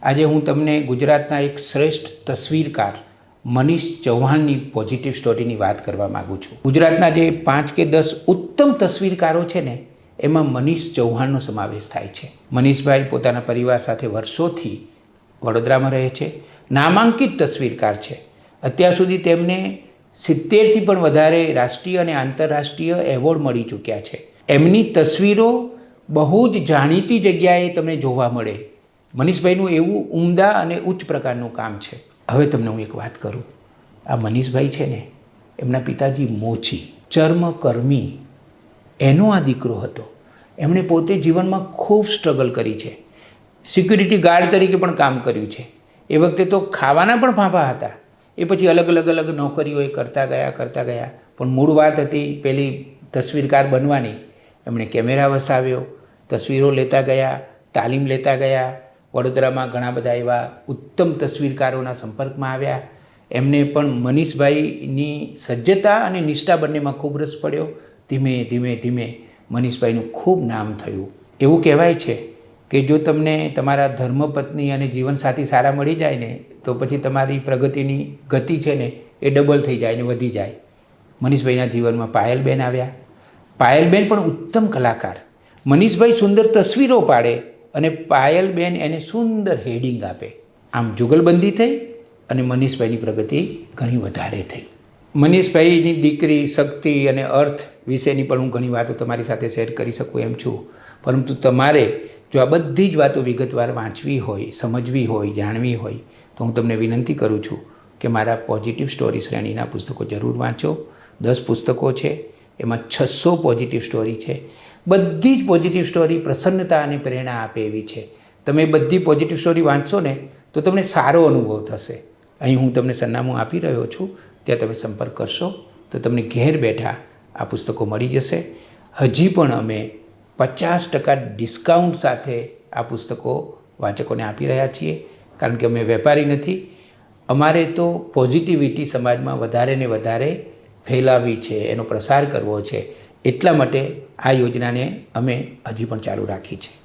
આજે હું તમને ગુજરાતના એક શ્રેષ્ઠ તસવીરકાર મનીષ ચૌહાણની પોઝિટિવ સ્ટોરીની વાત કરવા માગું છું. ગુજરાતના જે 5 કે 10 ઉત્તમ તસવીરકારો છે ને, એમાં મનીષ ચૌહાણનો સમાવેશ થાય છે. મનીષભાઈ પોતાના પરિવાર સાથે વર્ષોથી વડોદરામાં રહે છે. નામાંકિત તસવીરકાર છે. અત્યાર સુધી તેમને 70થી પણ વધારે રાષ્ટ્રીય અને આંતરરાષ્ટ્રીય એવોર્ડ મળી ચૂક્યા છે. એમની તસવીરો બહુ જ જાણીતી જગ્યાએ તમને જોવા મળે. મનીષભાઈનું એવું ઉમદા અને ઉચ્ચ પ્રકારનું કામ છે. હવે તમને હું એક વાત કરું. આ મનીષભાઈ છે ને, એમના પિતાજી મોચી ચર્મકર્મી એનો આ દીકરો હતો. એમણે પોતે જીવનમાં ખૂબ સ્ટ્રગલ કરી છે. સિક્યુરિટી ગાર્ડ તરીકે પણ કામ કર્યું છે. એ વખતે તો ખાવાના પણ ફાંફા હતા. એ પછી અલગ અલગ નોકરીઓ એ કરતા ગયા. પણ મૂળ વાત હતી પેલી તસવીરકાર બનવાની. એમણે કેમેરા વસાવ્યો, તસવીરો લેતા ગયા, તાલીમ લેતા ગયા. વડોદરામાં ઘણા બધા એવા ઉત્તમ તસવીરકારોના સંપર્કમાં આવ્યા. એમને પણ મનીષભાઈની સજ્જતા અને નિષ્ઠા બંનેમાં ખૂબ રસ પડ્યો. ધીમે મનીષભાઈનું ખૂબ નામ થયું. એવું કહેવાય છે કે જો તમને તમારા ધર્મપત્ની અને જીવનસાથી સારા મળી જાય ને, તો પછી તમારી પ્રગતિની ગતિ છે ને એ ડબલ થઈ જાય ને વધી જાય. મનીષભાઈના જીવનમાં પાયલબેન આવ્યા. પાયલબેન પણ ઉત્તમ કલાકાર. મનીષભાઈ સુંદર તસવીરો પાડે અને પાયલબેન એને સુંદર હેડિંગ આપે. આમ જુગલબંધી થઈ અને મનીષભાઈની પ્રગતિ ઘણી વધારે થઈ. મનીષભાઈની દીકરી શક્તિ અને અર્થ વિશેની પણ હું ઘણી વાતો તમારી સાથે શેર કરી શકું એમ છું. પરંતુ તમારે જો આ બધી જ વાતો વિગતવાર વાંચવી હોય, સમજવી હોય, જાણવી હોય, તો હું તમને વિનંતી કરું છું કે મારા પોઝિટિવ સ્ટોરી શ્રેણીના પુસ્તકો જરૂર વાંચો. 10 પુસ્તકો છે, એમાં 600 પોઝિટિવ સ્ટોરી છે. બધી જ પોઝિટિવ સ્ટોરી પ્રસન્નતા અને પ્રેરણા આપે એવી છે. તમે બધી પોઝિટિવ સ્ટોરી વાંચશો ને તો તમને સારો અનુભવ થશે. અહીં હું તમને સરનામું આપી રહ્યો છું, ત્યાં તમે સંપર્ક કરશો તો તમને ઘેર બેઠા આ પુસ્તકો મળી જશે. હજી પણ અમે 50% ડિસ્કાઉન્ટ સાથે આ પુસ્તકો વાચકોને આપી રહ્યા છીએ, કારણ કે અમે વેપારી નથી. અમારે તો પોઝિટિવિટી સમાજમાં વધારે ને વધારે ફેલાવવી છે, એનો પ્રસાર કરવો છે. એટલા માટે આ યોજનાને અમે હજી પણ ચાલુ રાખી છે.